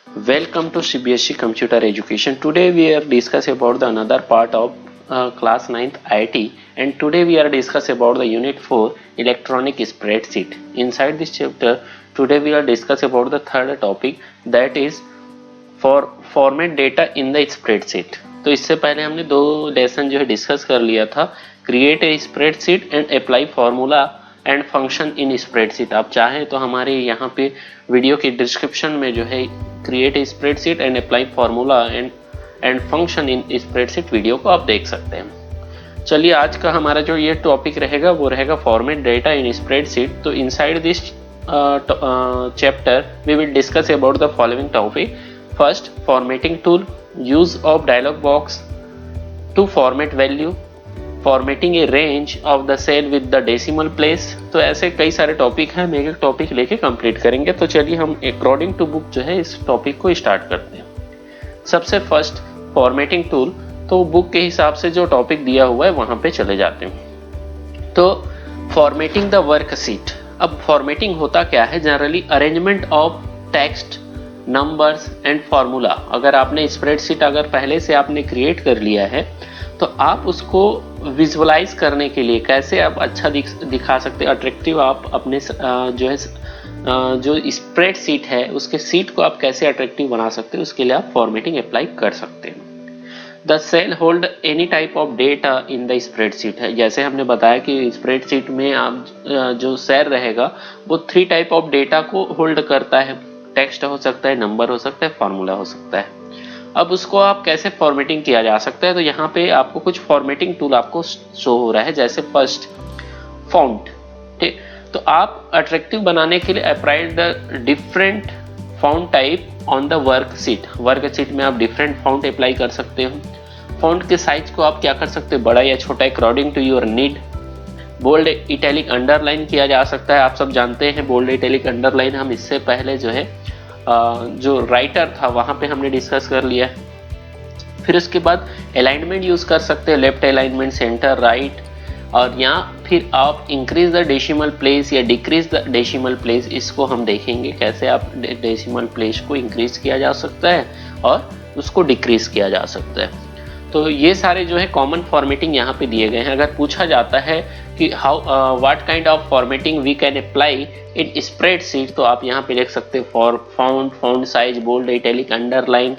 Welcome to CBSE Computer Education. Today we are discuss about the another part of class 9th IT, and today we are discuss about the unit 4 electronic spreadsheet. Inside this chapter today we are discuss about the third topic, that is for format data in the spreadsheet. तो इससे पहले हमने दो lesson जो है discuss कर लिया था, create a spreadsheet and apply formula and function in spreadsheet. आप चाहें तो हमारे यहाँ पे वीडियो के डिस्क्रिप्शन में जो है create a spreadsheet and apply formula and function in spreadsheet video को आप देख सकते हैं। चलिए आज का हमारा जो ये टॉपिक रहेगा वो रहेगा फॉर्मेट डेटा इन स्प्रेडशीट। तो inside this chapter we will discuss about the following topic. First, formatting tool, use of dialog box to format value, formatting a range of the cell with the decimal place. तो ऐसे कई सारे topic हैं, हम एक एक topic लेके complete करेंगे। तो चलिए हम अकॉर्डिंग टू बुक जो है इस टॉपिक को स्टार्ट करते हैं। सबसे फर्स्ट फॉर्मेटिंग टूल, तो बुक के हिसाब से जो टॉपिक दिया हुआ है वहां पे चले जाते हैं। तो फॉर्मेटिंग द वर्कशीट। अब फॉर्मेटिंग होता क्या है, generally arrangement of text, numbers and formula. अगर आपने स्प्रेडशीट अगर पहले से आपने क्रिएट कर लिया है तो आप उसको विजुअलाइज करने के लिए कैसे आप अच्छा दिखा सकते हैं, अट्रैक्टिव आप अपने जो है जो स्प्रेडशीट है उसके सीट को आप कैसे अट्रैक्टिव बना सकते हैं, उसके लिए आप फॉर्मेटिंग अप्लाई कर सकते हैं। The cell hold any type of data in the spreadsheet है। जैसे हमने बताया कि स्प्रेडशीट में आप जो सेल रहेगा वो 3 टाइप ऑफ डेटा को होल्ड करता है। टेक्स्ट हो सकता है, नंबर हो सकता है, फार्मूला हो सकता है। अब उसको आप कैसे फॉर्मेटिंग किया जा सकता है, तो यहाँ पे आपको कुछ फॉर्मेटिंग टूल आपको शो हो रहा है। जैसे फर्स्ट फॉन्ट, ठीक, तो आप अट्रैक्टिव बनाने के लिए apply the different font type on the worksheet में आप डिफरेंट फॉन्ट अप्लाई कर सकते हो। फॉन्ट के साइज को आप क्या कर सकते हो, बड़ा या छोटा according to your need. Bold italic underline किया जा सकता है। आप सब जानते हैं बोल्ड इटैलिक अंडरलाइन हम इससे पहले जो है जो राइटर था वहां पे हमने डिस्कस कर लिया है। फिर उसके बाद अलाइनमेंट यूज कर सकते हैं, लेफ्ट अलाइनमेंट, सेंटर, राइट। और यहाँ फिर आप इंक्रीज द डेसिमल प्लेस या डिक्रीज द डेसिमल प्लेस, इसको हम देखेंगे कैसे आप डेसिमल प्लेस को इंक्रीज किया जा सकता है और उसको डिक्रीज किया जा सकता है। तो ये सारे जो है कॉमन फॉर्मेटिंग यहाँ पे दिए गए हैं। अगर पूछा जाता है कि how what kind of formatting we can apply in spreadsheet, तो आप यहाँ पे लिख सकते हैं for font size, bold, italic, underline,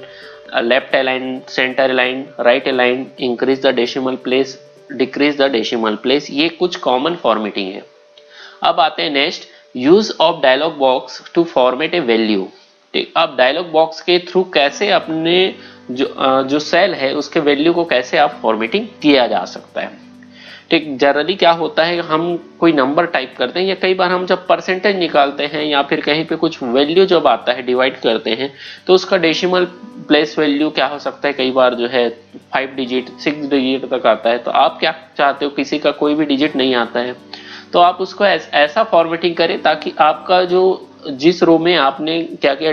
left align, centre align, right align, increase the decimal place, decrease the decimal place. ये कुछ कॉमन फॉर्मेटिंग है। अब आते हैं next, use of dialog box to format a value. ठीक, अब dialogue box के through कैसे अपने जो सेल है उसके वैल्यू को कैसे आप फॉर्मेटिंग किया जा सकता है। ठीक, जनरली क्या होता है, हम कोई नंबर टाइप करते हैं या कई बार हम जब परसेंटेज निकालते हैं या फिर कहीं पे कुछ वैल्यू जब आता है डिवाइड करते हैं तो उसका डेसिमल प्लेस वैल्यू क्या हो सकता है, कई बार जो है 5 डिजिट 6 डिजिट तक आता है। तो आप क्या चाहते हो, किसी का कोई भी डिजिट नहीं आता है तो आप उसको ऐसा फॉर्मेटिंग करें ताकि आपका जो जिस रो में आपने क्या किया,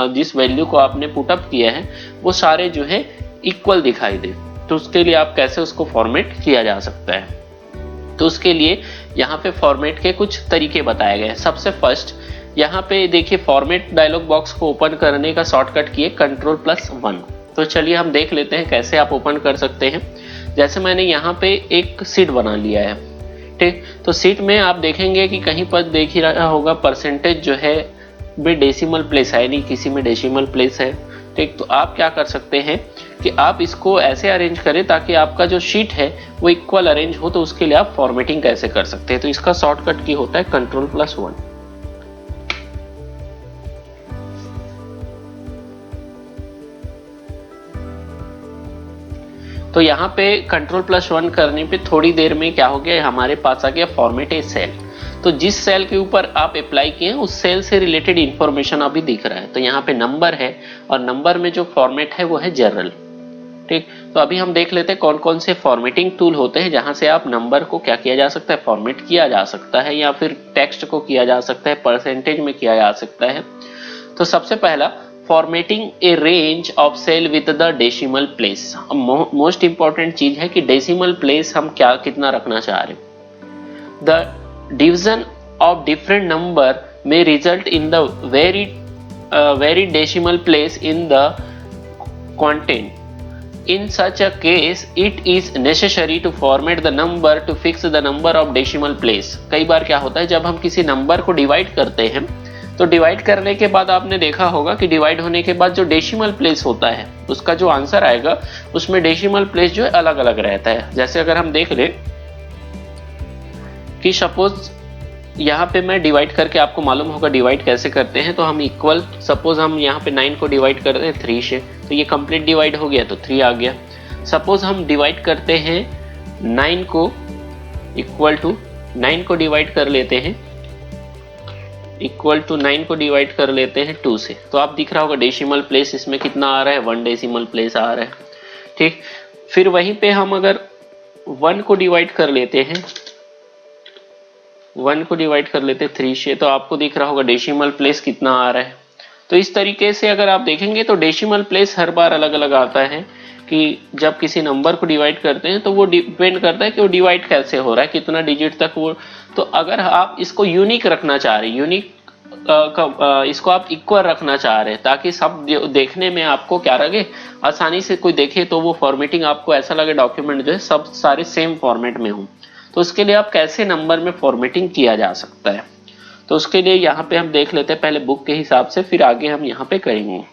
जिस वैल्यू को आपने पुटअप किया है वो सारे जो है इक्वल दिखाई दे। तो उसके लिए आप कैसे उसको फॉर्मेट किया जा सकता है, तो उसके लिए यहाँ पे फॉर्मेट के कुछ तरीके बताए गए हैं। सबसे फर्स्ट यहाँ पे देखिए, फॉर्मेट डायलॉग बॉक्स को ओपन करने का शॉर्टकट किए Ctrl+1। तो चलिए हम देख लेते हैं कैसे आप ओपन कर सकते हैं। जैसे मैंने यहाँ पे एक शीट बना लिया है, ठीक, तो शीट में आप देखेंगे कि कहीं पर देख ही रहा होगा परसेंटेज जो है में डेसिमल प्लेस है, नहीं किसी में डेसिमल प्लेस है। ठीक, तो आप क्या कर सकते हैं कि आप इसको ऐसे अरेंज करें ताकि आपका जो शीट है वो इक्वल अरेंज हो। तो उसके लिए आप फॉर्मेटिंग कैसे कर सकते हैं, तो इसका शॉर्टकट की होता है Ctrl+1। तो यहाँ पे Ctrl+1 करने पे थोड़ी देर में क्या हो गया, हमारे पास आ गया फॉर्मेट ए सेल। तो जिस सेल के ऊपर आप अप्लाई किए उस सेल से रिलेटेड इंफॉर्मेशन अभी दिख रहा है। तो यहाँ पे नंबर है और नंबर में जो फॉर्मेट है वो है जनरल। ठीक, तो अभी हम देख लेते हैं कौन कौन से फॉर्मेटिंग टूल होते हैं जहां से आप नंबर को क्या किया जा सकता है, फॉर्मेट किया जा सकता है, या फिर टेक्स्ट को किया जा सकता है, परसेंटेज में किया जा सकता है। तो सबसे पहला, formatting a range of cell with the decimal place. Most important चीज है कि डेसिमल प्लेस हम क्या कितना रखना चाह रहे हैं। The division of different number may result in the very very decimal place in the content. In such a case, it is necessary to format the number to fix the number of decimal place. कई बार क्या होता है, जब हम किसी number को divide करते हैं तो डिवाइड करने के बाद आपने देखा होगा कि डिवाइड होने के बाद जो डेसिमल प्लेस होता है उसका जो आंसर आएगा उसमें डेसिमल प्लेस जो है अलग अलग रहता है। जैसे अगर हम देख ले कि सपोज यहाँ पे मैं डिवाइड करके, आपको मालूम होगा डिवाइड कैसे करते हैं, तो हम इक्वल, सपोज हम यहाँ पे 9 को डिवाइड करते हैं 3 से, तो ये कंप्लीट डिवाइड हो गया तो 3 आ गया। सपोज हम डिवाइड करते हैं 9 को इक्वल टू 9 को डिवाइड कर लेते हैं, इक्वल टू 9 को डिवाइड कर लेते हैं 2 से, तो आप दिख रहा होगा डेसिमल प्लेस इसमें कितना आ रहा है, 1 डेसिमल प्लेस आ रहा है। ठीक, फिर वहीं पे हम अगर 1 को डिवाइड कर लेते हैं, 1 को डिवाइड कर लेते हैं 3 से, तो आपको दिख रहा होगा डेसिमल प्लेस कितना आ रहा है। तो इस तरीके से अगर आप देखेंगे तो डेसिमल प्लेस हर बार अलग अलग आता है कि जब किसी नंबर को डिवाइड करते हैं तो वो डिपेंड करता है कि वो डिवाइड कैसे हो रहा है, कितना डिजिट तक वो। तो अगर आप इसको यूनिक रखना चाह रहे हैं, यूनिक इसको आप इक्वल रखना चाह रहे हैं ताकि सब देखने में आपको क्या लगे, आसानी से कोई देखे तो वो फॉर्मेटिंग आपको ऐसा लगे डॉक्यूमेंट जो है सब सारे सेम फॉर्मेट में हो, तो उसके लिए आप कैसे नंबर में फॉर्मेटिंग किया जा सकता है, तो उसके लिए यहाँ पे हम देख लेते हैं पहले बुक के हिसाब से, फिर आगे हम यहाँ पे करेंगे।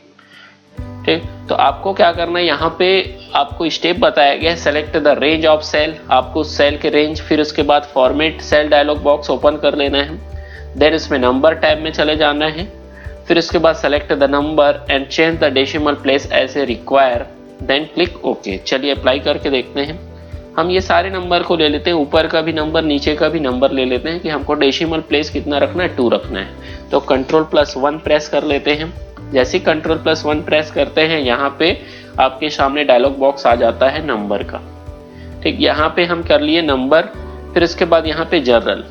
ठीक, तो आपको क्या करना है, यहाँ पे आपको स्टेप बताया गया है, select the range of cell, आपको सेल के रेंज, फिर उसके बाद format cell dialog box open कर लेना है, देन इसमें नंबर टैब में चले जाना है, फिर उसके बाद select the number and change the decimal place as a require, then click okay. चलिए अप्लाई करके देखते हैं। हम ये सारे नंबर को ले लेते हैं, ऊपर का भी नंबर नीचे का भी नंबर ले लेते हैं कि हमको डेसिमल प्लेस कितना रखना है, 2 रखना है, तो Ctrl+1 प्रेस कर लेते हैं। जैसे Ctrl+1 प्रेस करते हैं यहाँ पे आपके सामने डायलॉग बॉक्स आ जाता है नंबर का। ठीक, यहाँ पे हम कर लिए नंबर, फिर इसके बाद यहाँ पे जनरल,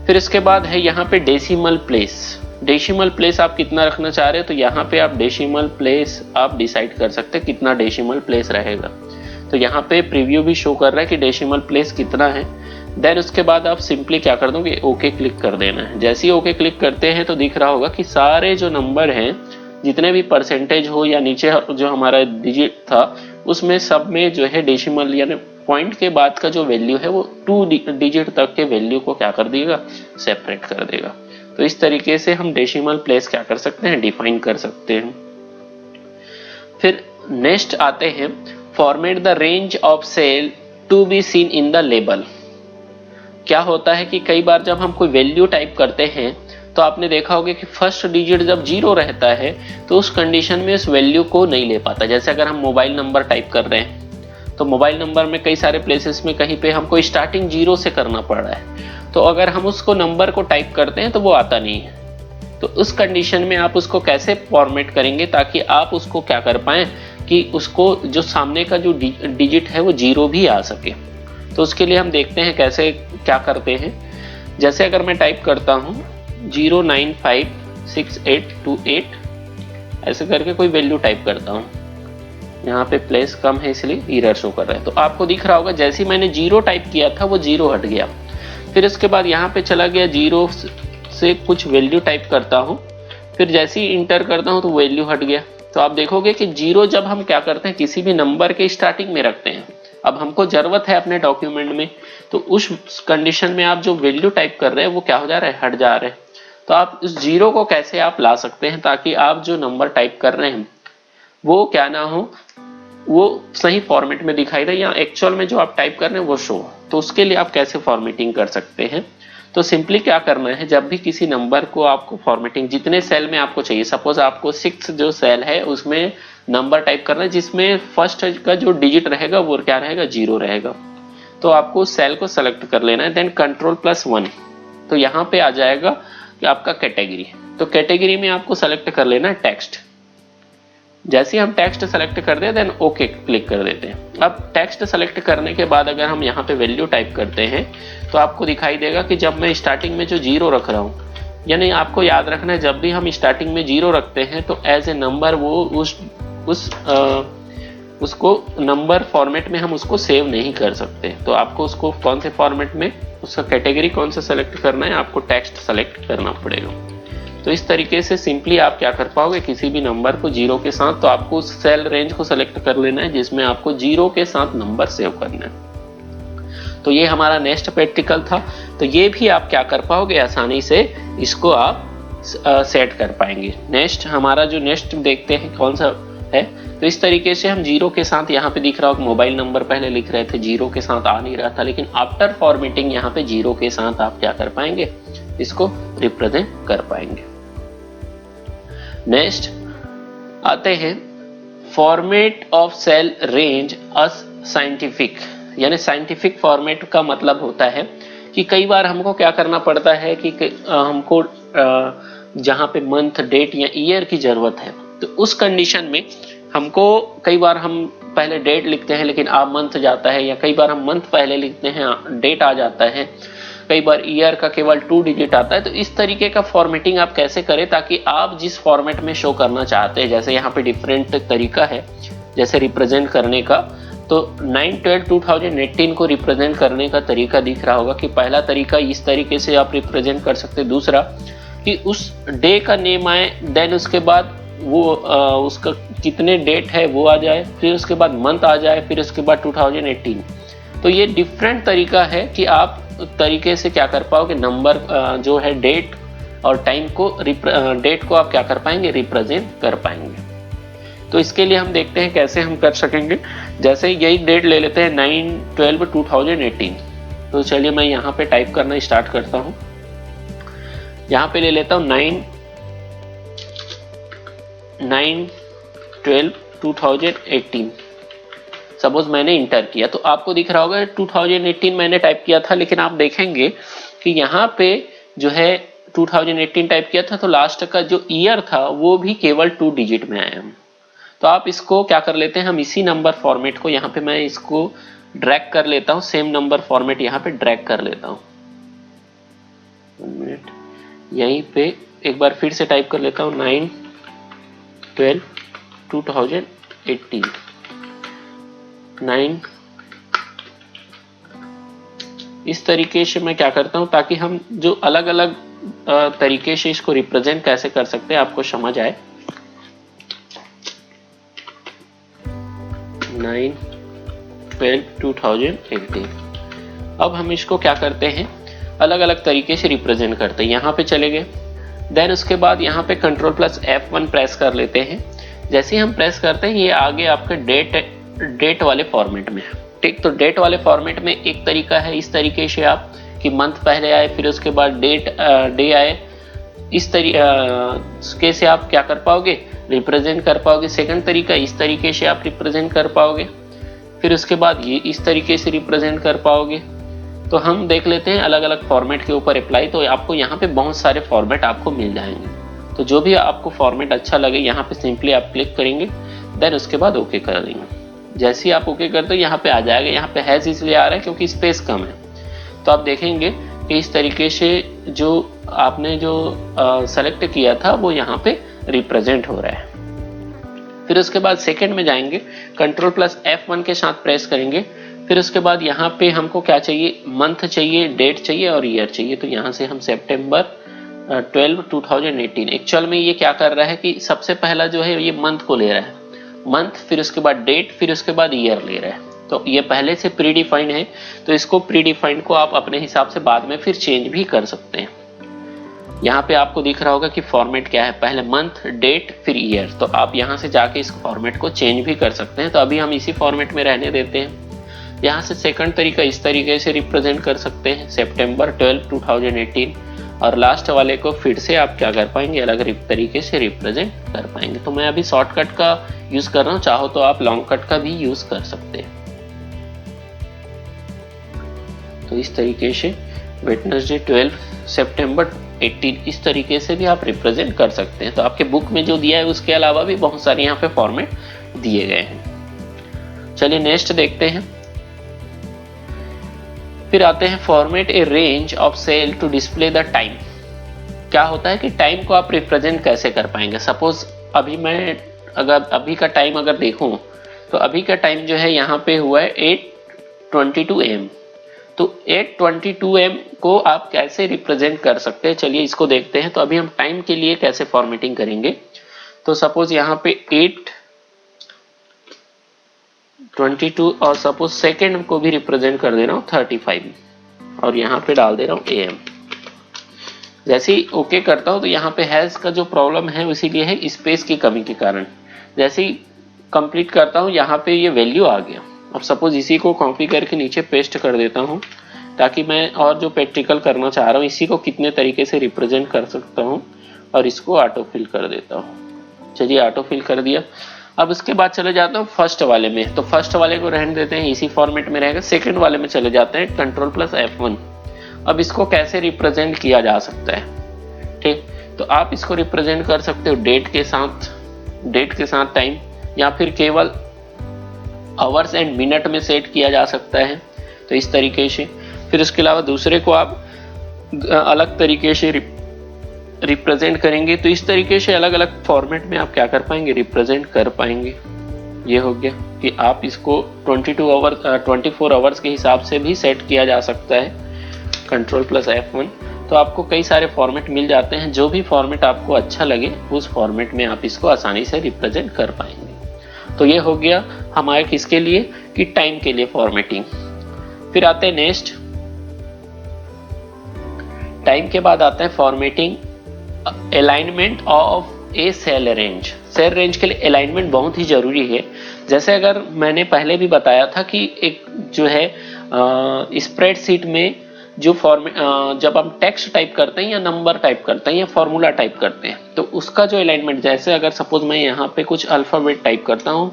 फिर इसके बाद है यहाँ पे डेसिमल प्लेस। डेसिमल प्लेस आप कितना रखना चाह रहे हो, तो यहाँ पे आप डेसिमल प्लेस आप डिसाइड कर सकते हैं कितना डेसिमल प्लेस रहेगा। तो यहाँ पे प्रीव्यू भी शो कर रहा है कि डेसिमल प्लेस कितना है। देन उसके बाद आप सिंपली क्या कर दोगे, ओके क्लिक कर देना है। जैसे ही ओके क्लिक करते हैं तो दिख रहा होगा कि सारे जो नंबर हैं, जितने भी परसेंटेज हो या नीचे जो हमारा डिजिट था उसमें सब में जो है डेसिमल यानी पॉइंट के बाद का जो वैल्यू है वो 2 डिजिट तक के वैल्यू को क्या कर देगा, सेपरेट कर देगा। तो इस तरीके से हम डेसिमल प्लेस क्या कर सकते हैं, डिफाइन कर सकते हैं। फिर नेक्स्ट आते हैं format the range of cell to be seen in the label. क्या होता है कि कई बार जब हम कोई वैल्यू टाइप करते हैं तो आपने देखा होगा कि फर्स्ट डिजिट जब 0 रहता है तो उस कंडीशन में उस वैल्यू को नहीं ले पाता। जैसे अगर हम मोबाइल नंबर टाइप कर रहे हैं तो मोबाइल नंबर में कई सारे प्लेसेस में कहीं पे हमको स्टार्टिंग 0 से करना पड़ रहा है, तो अगर हम उसको नंबर को टाइप करते हैं तो वो आता नहीं है। तो उस कंडीशन में आप उसको कैसे फॉर्मेट करेंगे ताकि आप उसको क्या कर पाएं कि उसको जो सामने का जो डिजिट है वो 0 भी आ सके। तो उसके लिए हम देखते हैं कैसे क्या करते हैं। जैसे अगर मैं टाइप करता हूँ 0956828 ऐसे करके कोई वैल्यू टाइप करता हूँ, यहाँ पे प्लेस कम है इसलिए एरर शो कर रहा है। तो आपको दिख रहा होगा जैसे ही मैंने 0 टाइप किया था वो 0 हट गया। फिर उसके बाद यहाँ पे चला गया 0 से कुछ वैल्यू टाइप करता हूँ, फिर जैसे ही इंटर करता हूँ तो वैल्यू हट गया। तो आप देखोगे कि 0 जब हम क्या करते हैं किसी भी नंबर के स्टार्टिंग में रखते हैं, अब हमको जरूरत है अपने डॉक्यूमेंट में, तो उस कंडीशन में आप जो वैल्यू टाइप कर रहे हैं वो क्या हो जा रहा है, हट जा रहा है। तो आप इस 0 को कैसे आप ला सकते हैं ताकि आप जो नंबर टाइप कर रहे हैं वो क्या ना हो, वो सही फॉर्मेट में दिखाई दे या एक्चुअल में जो आप टाइप कर रहे हैं वो शो। तो उसके लिए आप कैसे फॉर्मेटिंग कर सकते हैं, तो सिंपली क्या करना है, जब भी किसी नंबर को आपको फॉर्मेटिंग जितने सेल में आपको चाहिए, सपोज आपको 6 जो सेल है उसमें नंबर टाइप करना है जिसमें फर्स्ट का जो डिजिट रहेगा वो क्या रहेगा, 0 रहेगा। तो आपको उस सेल को सेलेक्ट कर लेना है, देन Ctrl+1। तो यहाँ पे आ जाएगा कि आपका कैटेगरी, तो कैटेगरी में आपको सेलेक्ट कर लेना है टेक्स्ट। जैसे ही हम टेक्स्ट सेलेक्ट कर दें देन ओके क्लिक कर देते हैं। अब टेक्स्ट सेलेक्ट करने के बाद अगर हम यहाँ पे वैल्यू टाइप करते हैं तो आपको दिखाई देगा कि जब मैं स्टार्टिंग में जो 0 रख रहा हूँ, यानी आपको याद रखना है जब भी हम स्टार्टिंग में 0 रखते हैं तो एज ए नंबर वो उसको नंबर फॉर्मेट में हम उसको सेव नहीं कर सकते। तो आपको उसको कौन से फॉर्मेट में, उसका कैटेगरी कौन सा सेलेक्ट करना है, आपको टेक्स्ट सेलेक्ट करना पड़ेगा। तो इस तरीके से सिंपली आप क्या कर पाओगे, किसी भी नंबर को 0 के साथ, तो आपको उस सेल रेंज को सेलेक्ट कर लेना है जिसमें आपको 0 के साथ नंबर सेव करना है। तो ये हमारा नेक्स्ट प्रैक्टिकल था। तो ये भी आप क्या कर पाओगे, आसानी से इसको आप सेट कर पाएंगे। नेक्स्ट हमारा जो नेक्स्ट देखते हैं कौन सा है, तो इस तरीके से हम 0 के साथ, यहाँ पे दिख रहा हो मोबाइल नंबर पहले लिख रहे थे 0 के साथ आ नहीं रहा था, लेकिन आफ्टर फॉर्मेटिंग यहाँ पे 0 के साथ आप क्या कर पाएंगे, इसको रिप्रेजेंट कर पाएंगे। नेक्स्ट आते हैं format of cell range as scientific, यानी साइंटिफिक फॉर्मेट का मतलब होता है कि कई बार हमको क्या करना पड़ता है कि हमको जहाँ पे मंथ, डेट या ईयर की जरूरत है, तो उस कंडीशन में हमको कई बार हम पहले डेट लिखते हैं लेकिन आप मंथ जाता है, या कई बार हम मंथ पहले लिखते हैं डेट आ जाता है, कई बार ईयर का केवल 2 डिजिट आता है। तो इस तरीके का फॉर्मेटिंग आप कैसे करें ताकि आप जिस फॉर्मेट में शो करना चाहते हैं, जैसे यहाँ पे डिफरेंट तरीका है जैसे रिप्रेजेंट करने का, तो 9/12/2018 को रिप्रेजेंट करने का तरीका दिख रहा होगा कि पहला तरीका इस तरीके से आप रिप्रेजेंट कर सकते हैं। दूसरा कि उस डे का नेम आए, देन उसके बाद वो उसका कितने डेट है वो आ जाए, फिर उसके बाद मंथ आ जाए, फिर उसके बाद 2018। तो ये डिफरेंट तरीका है कि आप तरीके से क्या कर पाओगे, नंबर जो है डेट और टाइम को, डेट को आप क्या कर पाएंगे, रिप्रेजेंट कर पाएंगे। तो इसके लिए हम देखते हैं कैसे हम कर सकेंगे। जैसे यही डेट ले लेते हैं 9/12/2018। तो चलिए मैं यहाँ पे टाइप करना स्टार्ट करता हूँ। यहाँ पे ले लेता हूँ 9/12/2018। सपोज मैंने इंटर किया तो आपको दिख रहा होगा 2018 मैंने टाइप किया था, लेकिन आप देखेंगे कि यहाँ पे जो है 2018 टाइप किया था तो लास्ट का जो ईयर था वो भी केवल 2 डिजिट में आया। तो आप इसको क्या कर लेते हैं, हम इसी नंबर फॉर्मेट को यहाँ पे मैं इसको ड्रैग कर लेता हूँ, सेम नंबर फॉर्मेट यहाँ पे ड्रैग कर लेता हूँ। 1 मिनट, यहीं पे एक बार फिर से टाइप कर लेता हूँ 9/12/2018 9। इस तरीके से मैं क्या करता हूँ ताकि हम जो अलग अलग तरीके से इसको रिप्रेजेंट कैसे कर सकते हैं आपको समझ आए। 9/12/2018। अब हम इसको क्या करते हैं, अलग अलग तरीके से रिप्रेजेंट करते हैं। यहाँ पे चले गए, देन उसके बाद यहाँ पे Ctrl+F1 प्रेस कर लेते हैं। जैसे ही हम प्रेस करते हैं ये आगे आपके डेट वाले फॉर्मेट में है, ठीक। तो डेट वाले फॉर्मेट में एक तरीका है इस तरीके से आप कि मंथ पहले आए फिर उसके बाद डे आए, इस तरीके से आप क्या कर पाओगे, रिप्रेजेंट कर पाओगे। सेकंड तरीका इस तरीके से आप रिप्रेजेंट कर पाओगे, फिर उसके बाद ये इस तरीके से रिप्रेजेंट कर पाओगे। तो हम देख लेते हैं अलग अलग फॉर्मेट के ऊपर अप्लाई, तो आपको यहाँ पे बहुत सारे फॉर्मेट आपको मिल जाएंगे। तो जो भी आपको फॉर्मेट अच्छा लगे यहाँ पे सिंपली आप क्लिक करेंगे, देन उसके बाद ओके कर देंगे। जैसे ही आप ओके करते हो यहाँ पे आ जाएगा। यहाँ पे हैज इसलिए आ रहा है क्योंकि स्पेस कम है। तो आप देखेंगे कि इस तरीके से जो आपने जो सेलेक्ट किया था वो यहाँ पे रिप्रेजेंट हो रहा है। फिर उसके बाद सेकंड में जाएंगे, Ctrl+F1 के साथ प्रेस करेंगे। फिर उसके बाद यहाँ पे हमको क्या चाहिए, मंथ चाहिए, डेट चाहिए और ईयर चाहिए। तो यहाँ से हम September 12, 2018। एक्चुअल में ये क्या कर रहा है कि सबसे पहला जो है ये मंथ को ले रहा है, मंथ, फिर उसके बाद डेट, फिर उसके बाद ईयर ले रहा है। तो ये पहले से प्री डिफाइंड है, तो इसको प्री डिफाइंड को आप अपने हिसाब से बाद में फिर चेंज भी कर सकते हैं। यहाँ पे आपको दिख रहा होगा कि फॉर्मेट क्या है, पहले मंथ, डेट, फिर ईयर। तो आप यहाँ से जाके इस फॉर्मेट को चेंज भी कर सकते हैं। तो अभी हम इसी फॉर्मेट में रहने देते हैं। यहाँ से सेकंड तरीका इस तरीके से रिप्रेजेंट कर सकते हैं, September 12, 2018। और लास्ट वाले को फिर से आप क्या कर पाएंगे, अलग तरीके से रिप्रेजेंट कर पाएंगे। तो मैं अभी शॉर्टकट का यूज कर रहा हूँ, चाहो तो आप लॉन्ग कट का भी यूज कर सकते हैं। तो इस तरीके से वेडनेसडे 12 सितंबर 18 इस तरीके से भी आप रिप्रेजेंट कर सकते हैं। तो आपके बुक में जो दिया है उसके अलावा भी बहुत सारे यहाँ पे फॉर्मेट दिए गए हैं। चलिए नेक्स्ट देखते हैं। फिर आते हैं format a range of cell to display the time. क्या होता है कि टाइम को आप रिप्रेजेंट कैसे कर पाएंगे। सपोज अभी मैं अगर अभी का टाइम अगर देखूं तो अभी का टाइम जो है यहाँ पे हुआ है 8:22 AM। तो 822M को आप कैसे रिप्रेजेंट कर सकते हैं, चलिए इसको देखते हैं। तो अभी हम टाइम के लिए कैसे फॉर्मेटिंग करेंगे। तो सपोज यहाँ पे 822 और सपोज सेकेंड को भी रिप्रेजेंट कर दे रहा हूँ 35 और यहाँ पे डाल दे रहा हूँ AM। जैसे ही ओके करता हूँ तो यहाँ पे हैश का जो प्रॉब्लम है इसीलिए है स्पेस की कमी के कारण। जैसे ही कंप्लीट करता हूँ यहाँ पे ये वैल्यू आ गया। अब सपोज इसी को कॉपी करके नीचे पेस्ट कर देता हूँ ताकि मैं और जो प्रैक्टिकल करना चाह रहा हूँ इसी को कितने तरीके से रिप्रेजेंट कर सकता हूँ और इसको ऑटो फिल कर देता हूँ। चलिए ऑटो फिल कर दिया। अब उसके बाद चले जाता हूँ फर्स्ट वाले में। तो फर्स्ट वाले को रहने देते हैं, इसी फॉर्मेट में रहेगा। सेकंड वाले में चले जाते हैं Ctrl+F1। अब इसको कैसे रिप्रेजेंट किया जा सकता है, ठीक। तो आप इसको रिप्रेजेंट कर सकते हो डेट के साथ टाइम, या फिर केवल आवर्स एंड मिनट में सेट किया जा सकता है, तो इस तरीके से। फिर उसके अलावा दूसरे को आप अलग तरीके से रिप्रेजेंट करेंगे, तो इस तरीके से अलग अलग फॉर्मेट में आप क्या कर पाएंगे, रिप्रेजेंट कर पाएंगे। ये हो गया कि आप इसको 24 आवर्स के हिसाब से भी सेट किया जा सकता है, Ctrl+F1। तो आपको कई सारे फॉर्मेट मिल जाते हैं, जो भी फॉर्मेट आपको अच्छा लगे उस फॉर्मेट में आप इसको आसानी से रिप्रेजेंट कर पाएंगे। तो ये हो गया हमारे किसके लिए, कि टाइम के लिए फॉर्मेटिंग। फिर आते हैं नेक्स्ट, टाइम के बाद आता है formatting alignment of a cell range. Cell range के लिए अलाइनमेंट बहुत ही जरूरी है। जैसे अगर मैंने पहले भी बताया था कि एक जो है स्प्रेडशीट में जो जब हम टेक्स्ट टाइप करते हैं या नंबर टाइप करते हैं या फॉर्मूला टाइप करते हैं, तो उसका जो अलाइनमेंट, जैसे अगर सपोज मैं यहाँ पे कुछ अल्फाबेट टाइप करता हूँ,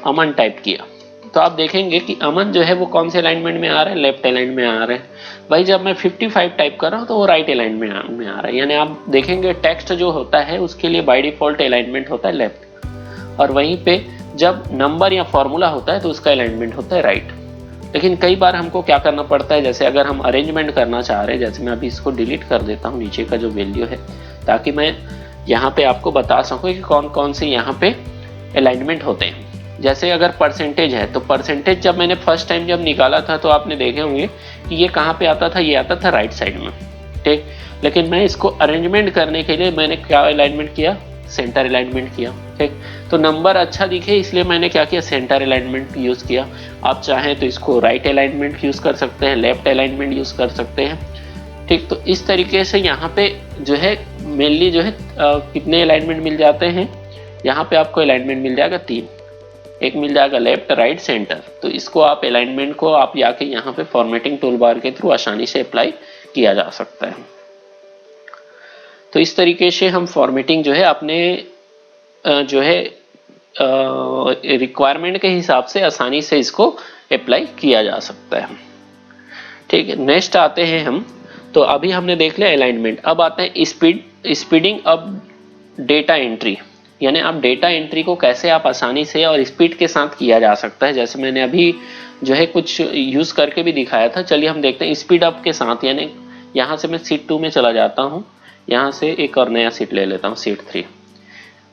अमन टाइप किया, तो आप देखेंगे कि अमन जो है वो कौन से अलाइनमेंट में आ रहा है, लेफ्ट अलाइन में आ रहा है। भाई जब मैं 55 टाइप कर रहा हूँ तो वो राइट अलाइनमेंट में आ रहा है। यानी आप देखेंगे टेक्स्ट जो होता है उसके लिए बाय डिफॉल्ट अलाइनमेंट होता है लेफ्ट, और वहीं पे जब नंबर या फॉर्मूला होता है तो उसका अलाइनमेंट होता है राइट। लेकिन कई बार हमको क्या करना पड़ता है, जैसे अगर हम अरेंजमेंट करना चाह रहे हैं, जैसे मैं अभी इसको डिलीट कर देता हूँ नीचे का जो वैल्यू है, ताकि मैं यहाँ पे आपको बता सकूँ कि कौन कौन से यहाँ पे अलाइनमेंट होते हैं। जैसे अगर परसेंटेज है, तो परसेंटेज जब मैंने फर्स्ट टाइम जब निकाला था तो आपने देखे होंगे कि ये कहाँ पे आता था, ये आता था राइट साइड में, ठीक। लेकिन मैं इसको अरेंजमेंट करने के लिए मैंने क्या अलाइनमेंट किया, सेंटर अलाइनमेंट किया, ठीक। तो नंबर अच्छा दिखे इसलिए मैंने क्या किया, सेंटर अलाइनमेंट यूज किया। आप चाहें तो इसको राइट अलाइनमेंट यूज कर सकते हैं, लेफ्ट अलाइनमेंट यूज कर सकते हैं, ठीक। तो इस तरीके से यहाँ पे जो है मेनली जो है कितने अलाइनमेंट मिल जाते हैं, यहाँ पे आपको अलाइनमेंट मिल जाएगा 3। एक मिल जाएगा लेफ्ट, राइट, सेंटर। तो इसको आप अलाइनमेंट को आप जाके यहाँ पे फॉर्मेटिंग टूल बार के थ्रू आसानी से अप्लाई किया जा सकता है। तो इस तरीके से हम फॉर्मेटिंग जो है अपने जो है रिक्वायरमेंट के हिसाब से आसानी से इसको अप्लाई किया जा सकता है, ठीक है। नेक्स्ट आते हैं हम, तो अभी हमने देख लिया अलाइनमेंट। अब आते हैं स्पीडिंग अप डेटा एंट्री, यानी आप डेटा एंट्री को कैसे आप आसानी से और स्पीड के साथ किया जा सकता है। जैसे मैंने अभी जो है कुछ यूज करके भी दिखाया था। चलिए हम देखते हैं स्पीड अप के साथ। यानी यहाँ से मैं सीट 2 में चला जाता हूँ, यहाँ से एक और नया सीट ले लेता हूँ, सीट 3।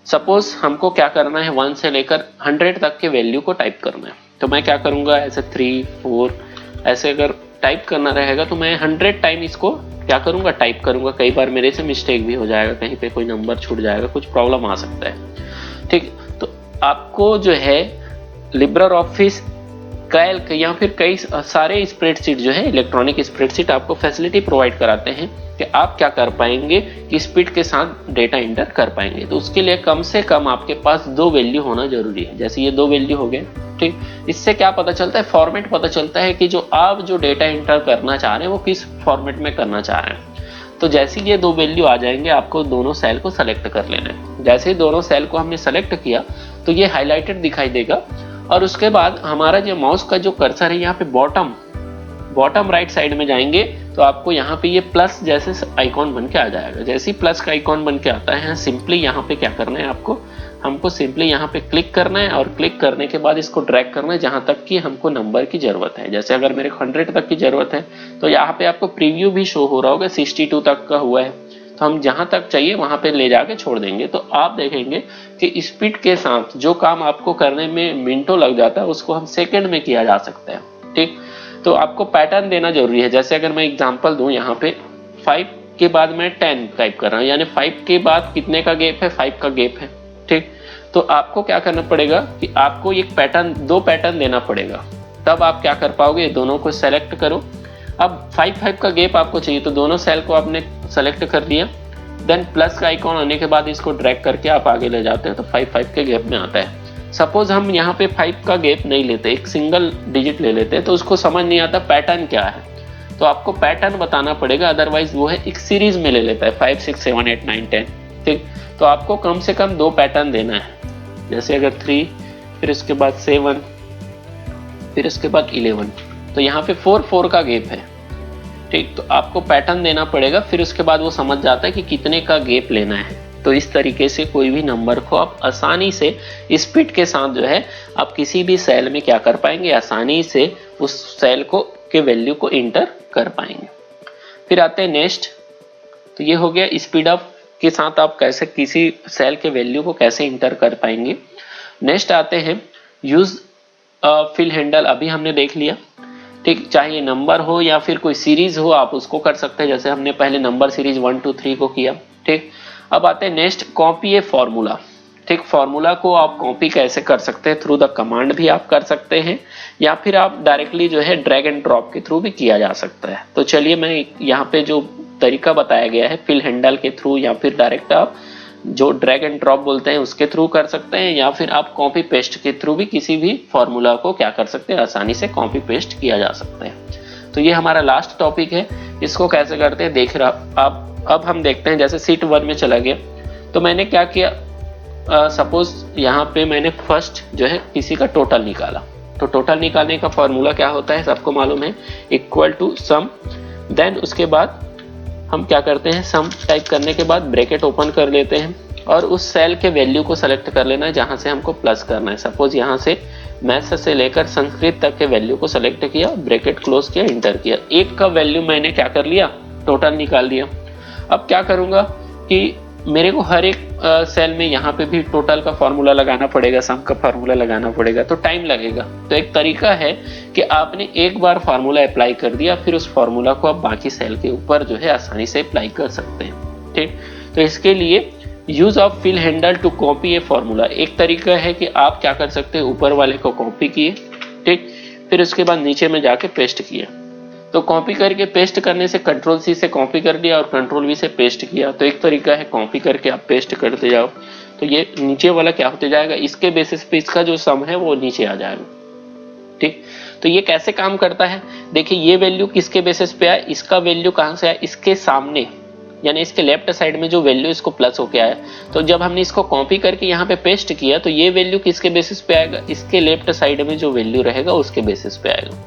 सपोज हमको क्या करना है, 1 से लेकर 100 तक के वैल्यू को टाइप करना है। तो मैं क्या करूँगा, ऐसे 3, 4 ऐसे अगर टाइप करना रहेगा तो मैं 100 टाइम इसको क्या करूँगा, टाइप करूँगा। कई बार मेरे से मिस्टेक भी हो जाएगा, कहीं पे कोई नंबर छूट जाएगा, कुछ प्रॉब्लम आ सकता है, ठीक। तो आपको जो है लिब्रे ऑफिस कैल्क या फिर कई सारे स्प्रेडशीट जो है, इलेक्ट्रॉनिक स्प्रेडशीट आपको फैसिलिटी प्रोवाइड कराते हैं कि आप क्या कर पाएंगे कि स्पीड के साथ डेटा एंटर कर पाएंगे। तो उसके लिए कम से कम आपके पास 2 वैल्यू होना जरूरी है। जैसे ये 2 वैल्यू हो गए, ठीक। इससे क्या पता चलता है, फॉर्मेट पता चलता है कि जो आप जो डेटा एंटर करना चाह रहे हैं वो किस फॉर्मेट में करना चाह रहे हैं। तो जैसे ही ये 2 वैल्यू आ जाएंगे, आपको दोनों सेल को सेलेक्ट कर लेना है। जैसे ही दोनों सेल को हमने सेलेक्ट किया तो ये हाईलाइटेड दिखाई देगा, और उसके बाद हमारा जो माउस का जो कर्सर है यहाँ पे बॉटम राइट साइड में जाएंगे तो आपको यहाँ पे ये प्लस जैसे आइकॉन बन के आ जाएगा। जैसे ही प्लस का आइकॉन बन के आता है, सिंपली यहाँ पे क्या करना है, हमको सिंपली यहाँ पे क्लिक करना है, और क्लिक करने के बाद इसको ड्रैग करना है जहां तक कि हमको नंबर की जरूरत है। जैसे अगर मेरे 100 तक की जरूरत है तो यहाँ पे आपको प्रीव्यू भी शो हो रहा होगा, 62 तक का हुआ है, तो हम जहां तक चाहिए वहां पे ले जाके छोड़ देंगे। तो आप देखेंगे कि स्पीड के साथ जो काम आपको करने में मिनटों लग जाता है उसको हम सेकंड में किया जा सकता है, ठीक। तो आपको पैटर्न देना जरूरी है। जैसे अगर मैं एग्जांपल दूं, यहाँ पे 5 के बाद मैं 10 टाइप कर रहा हूँ, यानी 5 के बाद कितने का गैप है, 5 का गैप है, ठीक। तो आपको क्या करना पड़ेगा कि आपको एक पैटर्न, 2 पैटर्न देना पड़ेगा, तब आप क्या कर पाओगे, दोनों को सेलेक्ट करो। अब 5 का गैप आपको चाहिए, तो दोनों सेल को आपने सेलेक्ट कर लिया, देन प्लस का आइकॉन आने के बाद इसको ड्रैग करके आप आगे ले जाते हैं तो 5 के गैप में आता है। सपोज हम यहाँ पे 5 का गैप नहीं लेते, एक सिंगल डिजिट ले लेते हैं, तो उसको समझ नहीं आता पैटर्न क्या है, तो आपको पैटर्न बताना पड़ेगा, अदरवाइज वो है एक सीरीज में ले लेता है 5 6 7 8 9 10, ठीक। तो आपको कम से कम 2 पैटर्न देना है, जैसे अगर 3, फिर इसके बाद 7, फिर इसके बाद 11, तो यहाँ पे 4 का गैप है, ठीक। तो आपको पैटर्न देना पड़ेगा, फिर उसके बाद वो समझ जाता है कि कितने का गैप लेना है। तो इस तरीके से कोई भी नंबर को आप आसानी से स्पीड के साथ जो है आप किसी भी सेल में क्या कर पाएंगे, आसानी से उस सेल को के वैल्यू को इंटर कर पाएंगे। फिर आते हैं नेक्स्ट, तो ये हो गया स्पीड अप के साथ आप कैसे किसी सेल के वैल्यू को कैसे इंटर कर पाएंगे। नेक्स्ट आते हैं यूज फिल हैंडल, अभी हमने देख लिया, ठीक। चाहे नंबर हो या फिर कोई सीरीज हो, आप उसको कर सकते हैं, जैसे हमने पहले नंबर सीरीज 1 2 3 को किया, ठीक। अब आते हैं नेक्स्ट, कॉपी ए फॉर्मूला, ठीक। फॉर्मूला को आप कॉपी कैसे कर सकते हैं, थ्रू द कमांड भी आप कर सकते हैं, या फिर आप डायरेक्टली जो है ड्रैग एंड ड्रॉप के थ्रू भी किया जा सकता है। तो चलिए मैं यहाँ पे जो तरीका बताया गया है फिल हैंडल के थ्रू, या फिर डायरेक्ट आप जो ड्रैग एंड ड्रॉप बोलते हैं उसके थ्रू कर सकते हैं, या फिर आप कॉपी पेस्ट के थ्रू भी किसी भी फॉर्मूला को क्या कर सकते हैं, आसानी से कॉपी पेस्ट किया जा सकता है। तो ये हमारा लास्ट टॉपिक है, इसको कैसे करते हैं देख रहा आप। अब हम देखते हैं, जैसे सीट 1 में चला गया, तो मैंने क्या किया, सपोज यहाँ पे मैंने फर्स्ट जो है किसी का टोटल निकाला, तो टोटल निकालने का फॉर्मूला क्या होता है सबको मालूम है, इक्वल टू सम, देन उसके बाद हम क्या करते हैं, सम टाइप करने के बाद ब्रैकेट ओपन कर लेते हैं और उस सेल के वैल्यू को सेलेक्ट कर लेना है जहां से हमको प्लस करना है। सपोज यहाँ से मैथ्स से लेकर संस्कृत तक के वैल्यू को सेलेक्ट किया, ब्रैकेट क्लोज किया, इंटर किया, 1 का वैल्यू मैंने क्या कर लिया, टोटल निकाल लिया। अब क्या करूंगा कि मेरे को हर एक सेल में यहाँ पे भी टोटल का फॉर्मूला लगाना पड़ेगा, सम का फॉर्मूला लगाना पड़ेगा, तो टाइम लगेगा। तो एक तरीका है कि आपने एक बार फार्मूला अप्लाई कर दिया, फिर उस फार्मूला को आप बाकी सेल के ऊपर जो है आसानी से अप्लाई कर सकते हैं, ठीक। तो इसके लिए use of fill handle to copy a formula, एक तरीका है कि आप क्या कर सकते हैं, ऊपर वाले को कॉपी किए, ठीक, फिर उसके बाद नीचे में जाके पेस्ट किया। तो कॉपी करके पेस्ट करने से कंट्रोल सी से कॉपी कर दिया और कंट्रोल वी से पेस्ट किया, तो एक तरीका है कॉपी करके आप पेस्ट करते जाओ, तो ये नीचे वाला क्या होते जाएगा, इसके बेसिस पे इसका जो सम है वो नीचे आ जाएगा, ठीक। तो ये कैसे काम करता है, देखिए ये वैल्यू किसके बेसिस पे आया, इसका वैल्यू कहां से आया, इसके सामने, यानी इसके लेफ्ट साइड में जो वैल्यू इसको प्लस होके आया, तो जब हमने इसको कॉपी करके यहाँ पे पेस्ट किया तो ये वैल्यू किसके बेसिस पे आएगा, इसके लेफ्ट साइड में जो वैल्यू रहेगा उसके बेसिस पे आएगा।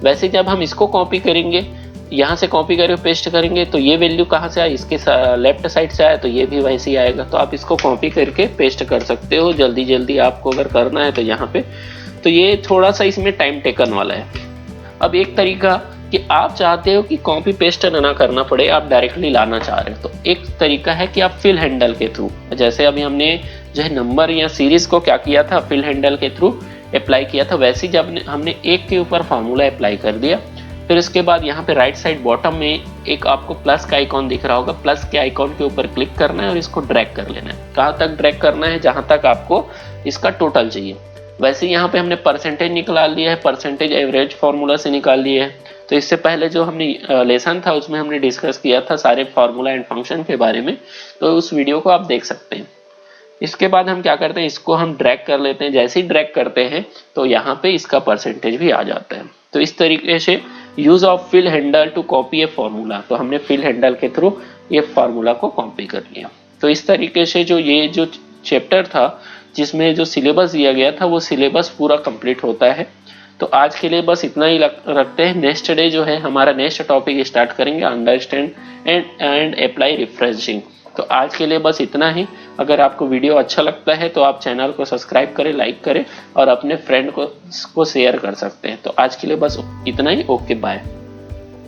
वैसे जब हम इसको कॉपी करेंगे, यहाँ से कॉपी करके पेस्ट करेंगे, तो ये वैल्यू कहाँ से आया, इसके लेफ्ट साइड से आया, तो ये भी वैसे ही आएगा। तो आप इसको कॉपी करके पेस्ट कर सकते हो जल्दी जल्दी आपको अगर करना है तो यहाँ पे। तो ये थोड़ा सा इसमें टाइम टेकन वाला है। अब एक तरीका कि आप चाहते हो कि कॉपी पेस्ट ना करना पड़े, आप डायरेक्टली लाना चाह रहे हो, तो एक तरीका है कि आप फिल हैंडल के थ्रू, जैसे अभी हमने जो है नंबर या सीरीज को क्या किया था, फिल हैंडल के थ्रू अप्लाई किया था, वैसे ही जब हमने एक के ऊपर फार्मूला अप्लाई कर दिया, फिर उसके बाद यहाँ पे राइट साइड बॉटम में एक आपको प्लस का आइकॉन दिख रहा होगा, प्लस के आइकॉन के ऊपर क्लिक करना है और इसको ड्रैग कर लेना है। कहाँ तक ड्रैग करना है, जहां तक आपको इसका टोटल चाहिए। वैसे यहाँ पे हमने परसेंटेज निकाल लिया है, परसेंटेज एवरेज फॉर्मूला से निकाल लिए है। तो इससे पहले जो हमने लेसन था उसमें हमने डिस्कस किया था सारे फार्मूला एंड फंक्शन के बारे में, तो उस वीडियो को आप देख सकते हैं। इसके बाद हम क्या करते हैं, इसको हम ड्रैग कर लेते हैं, जैसे ही ड्रैग करते हैं तो यहाँ पे इसका परसेंटेज भी आ जाता है। तो इस तरीके से use of fill handle to copy a formula, तो हमने फिल हैंडल के थ्रू ये फार्मूला को कॉपी कर लिया। तो इस तरीके से जो चैप्टर था जिसमें जो सिलेबस दिया गया था वो सिलेबस पूरा कंप्लीट होता है। तो आज के लिए बस इतना ही रखते हैं। नेक्स्ट डे जो है हमारा नेक्स्ट टॉपिक स्टार्ट करेंगे, अंडरस्टैंड एंड अप्लाई रिफ्रेशिंग। तो आज के लिए बस इतना ही। अगर आपको वीडियो अच्छा लगता है तो आप चैनल को सब्सक्राइब करें, लाइक करें और अपने फ्रेंड को शेयर कर सकते हैं। तो आज के लिए बस इतना ही। Okay, bye.